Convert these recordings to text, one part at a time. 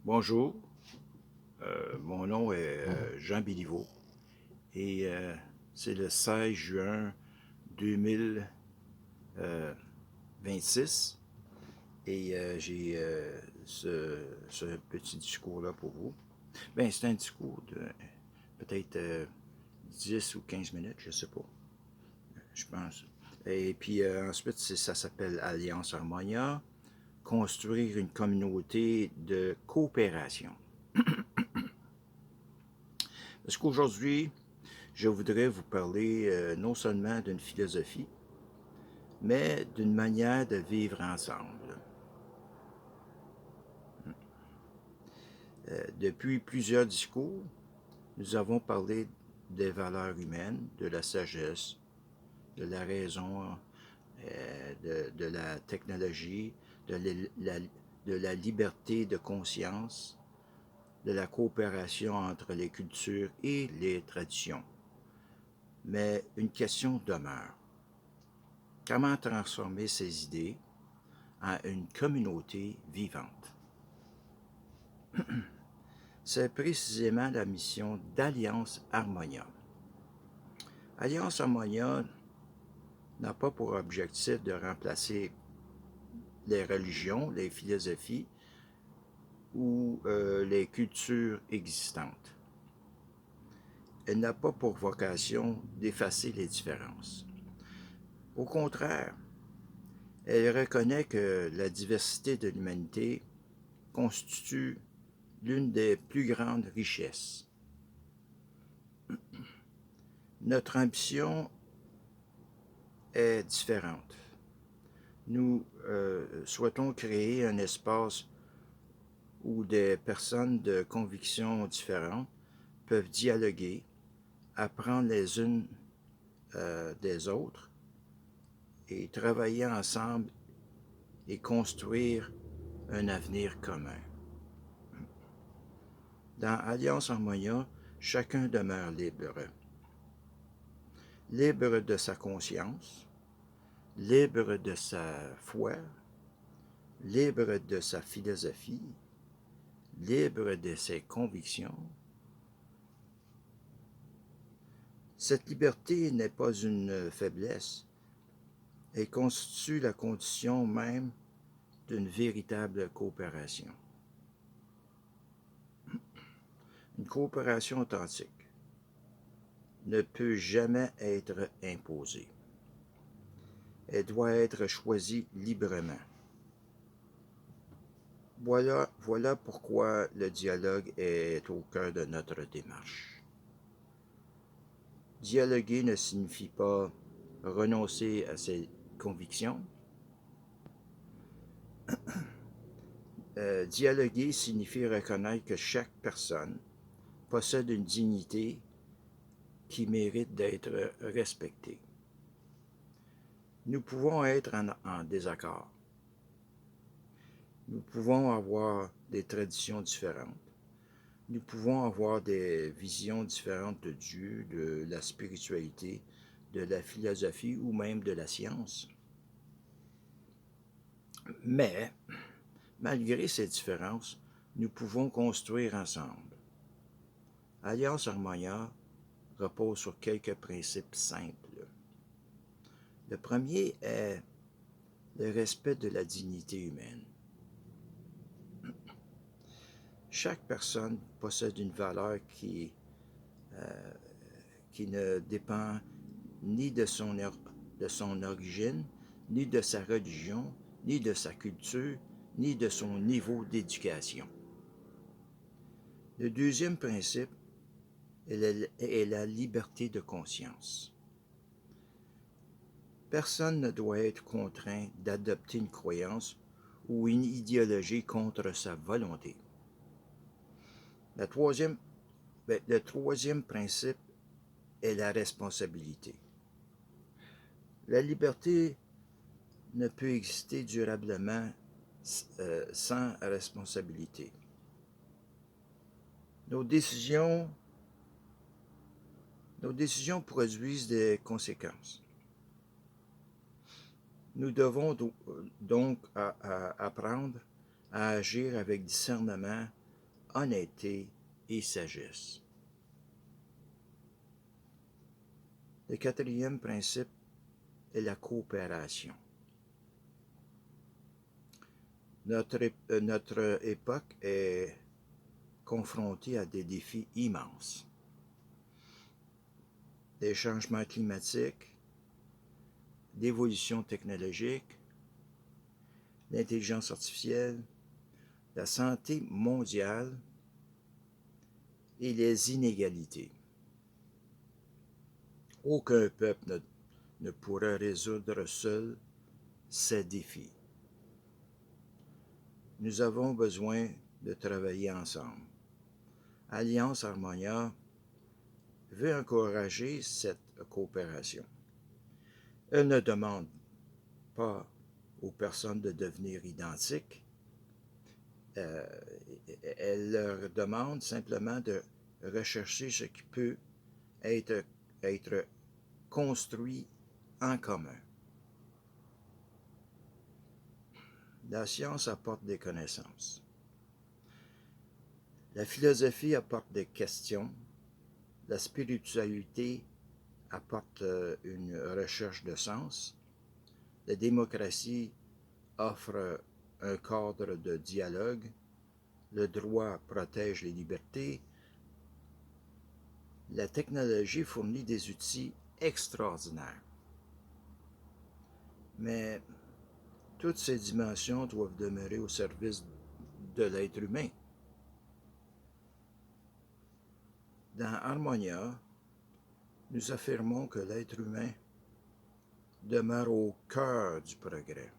Bonjour, mon nom est Jean Béliveau et c'est le 16 juin 2026 et j'ai ce petit discours-là pour vous. Ben, c'est un discours de peut-être 10 ou 15 minutes, je sais pas, je pense. Et puis ensuite, ça s'appelle Alliance Harmonia, construire une communauté de coopération. Parce qu'aujourd'hui, je voudrais vous parler non seulement d'une philosophie, mais d'une manière de vivre ensemble. Depuis plusieurs discours, nous avons parlé des valeurs humaines, de la sagesse, de la raison, de la technologie, de la liberté de conscience, de la coopération entre les cultures et les traditions. Mais une question demeure. Comment transformer ces idées en une communauté vivante? C'est précisément la mission d'Alliance Harmonia. Alliance Harmonia n'a pas pour objectif de remplacer les religions, les philosophies ou les cultures existantes. Elle n'a pas pour vocation d'effacer les différences. Au contraire, elle reconnaît que la diversité de l'humanité constitue l'une des plus grandes richesses. Notre ambition est différente. Nous souhaitons créer un espace où des personnes de convictions différentes peuvent dialoguer, apprendre les unes des autres et travailler ensemble et construire un avenir commun. Dans Alliance Harmonia, chacun demeure libre. Libre de sa conscience, libre de sa foi, libre de sa philosophie, libre de ses convictions. Cette liberté n'est pas une faiblesse, elle constitue la condition même d'une véritable coopération. Une coopération authentique ne peut jamais être imposée. Elle doit être choisie librement. Voilà pourquoi le dialogue est au cœur de notre démarche. Dialoguer ne signifie pas renoncer à ses convictions. Dialoguer signifie reconnaître que chaque personne possède une dignité qui mérite d'être respectée. Nous pouvons être en désaccord. Nous pouvons avoir des traditions différentes. Nous pouvons avoir des visions différentes de Dieu, de la spiritualité, de la philosophie ou même de la science. Mais, malgré ces différences, nous pouvons construire ensemble. Alliance Harmonia repose sur quelques principes simples. Le premier est le respect de la dignité humaine. Chaque personne possède une valeur qui ne dépend ni de son origine, ni de sa religion, ni de sa culture, ni de son niveau d'éducation. Le deuxième principe est la liberté de conscience. Personne ne doit être contraint d'adopter une croyance ou une idéologie contre sa volonté. Le troisième principe est la responsabilité. La liberté ne peut exister durablement sans responsabilité. Nos décisions produisent des conséquences. Nous devons donc apprendre à agir avec discernement honnêteté et sagesse. Le quatrième principe est la coopération. Notre époque est confrontée à des défis immenses. Des changements climatiques, l'évolution technologique, l'intelligence artificielle, la santé mondiale et les inégalités. Aucun peuple ne pourra résoudre seul ces défis. Nous avons besoin de travailler ensemble. Alliance Harmonia veut encourager cette coopération. Elle ne demande pas aux personnes de devenir identiques. Elle leur demande simplement de rechercher ce qui peut être construit en commun. La science apporte des connaissances. La philosophie apporte des questions. La spiritualité apporte une recherche de sens. La démocratie offre un cadre de dialogue. Le droit protège les libertés. La technologie fournit des outils extraordinaires. Mais toutes ces dimensions doivent demeurer au service de l'être humain. Dans Harmonia, nous affirmons que l'être humain demeure au cœur du progrès.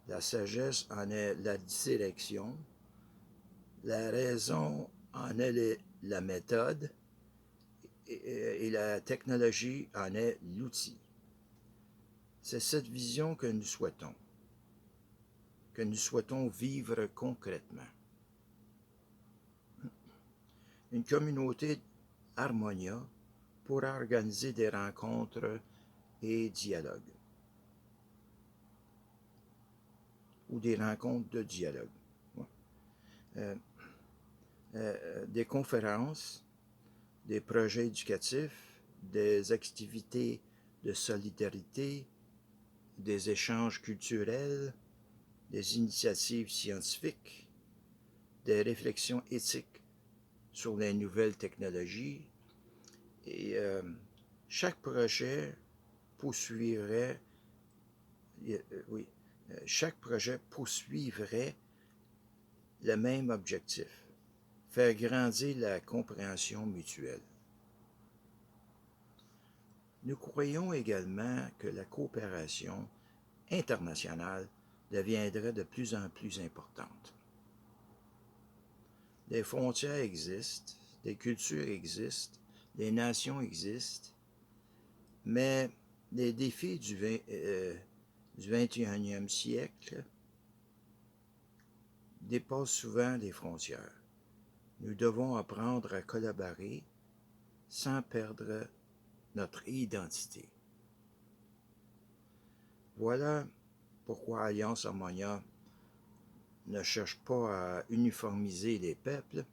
La sagesse en est la direction, la raison en est la méthode et la technologie en est l'outil. C'est cette vision que nous souhaitons vivre concrètement. Une communauté Harmonia pourra organiser des rencontres et dialogues, ou des rencontres de dialogue. Des conférences, des projets éducatifs, des activités de solidarité, des échanges culturels, des initiatives scientifiques, des réflexions éthiques sur les nouvelles technologies. Et chaque projet poursuivrait le même objectif, faire grandir la compréhension mutuelle. Nous croyons également que la coopération internationale deviendrait de plus en plus importante. Des frontières existent, des cultures existent, des nations existent, mais les défis du 21e siècle dépassent souvent les frontières. Nous devons apprendre à collaborer sans perdre notre identité. Voilà pourquoi Alliance Harmonia ne cherche pas à uniformiser les peuples,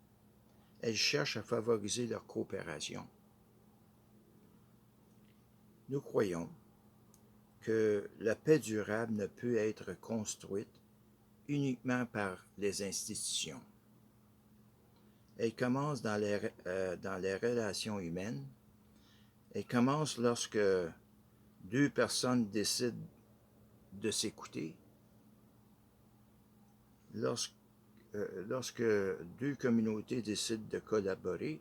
elle cherche à favoriser leur coopération. Nous croyons que la paix durable ne peut être construite uniquement par les institutions. Elle commence dans les relations humaines. Elle commence lorsque deux personnes décident de s'écouter, lorsque deux communautés décident de collaborer,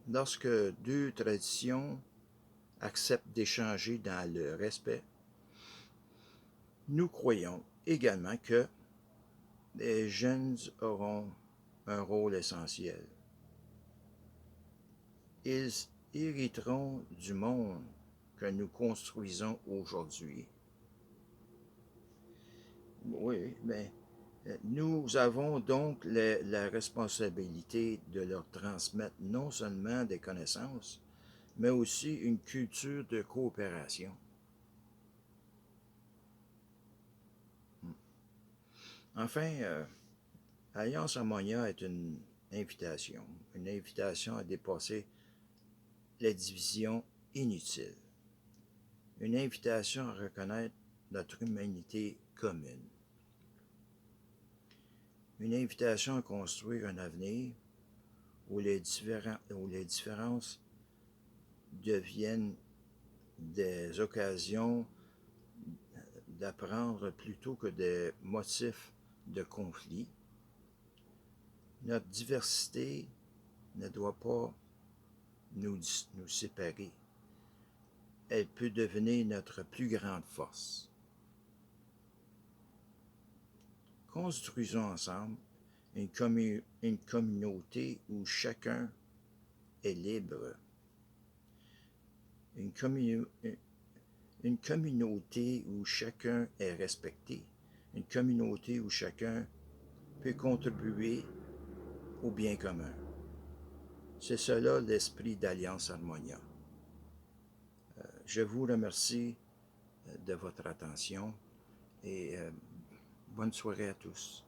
lorsque deux traditions acceptent d'échanger dans le respect. Nous croyons également que les jeunes auront un rôle essentiel. Ils hériteront du monde que nous construisons aujourd'hui. Oui, mais nous avons donc la responsabilité de leur transmettre non seulement des connaissances, mais aussi une culture de coopération. Enfin, Alliance Harmonia est une invitation à dépasser les divisions inutiles, une invitation à reconnaître notre humanité commune, une invitation à construire un avenir où les différences deviennent des occasions d'apprendre plutôt que des motifs de conflit. Notre diversité ne doit pas nous séparer. Elle peut devenir notre plus grande force. Construisons ensemble une communauté où chacun est libre. Une communauté où chacun est respecté. Une communauté où chacun peut contribuer au bien commun. C'est cela l'esprit d'Alliance Harmonia. Je vous remercie de votre attention et bonne soirée à tous.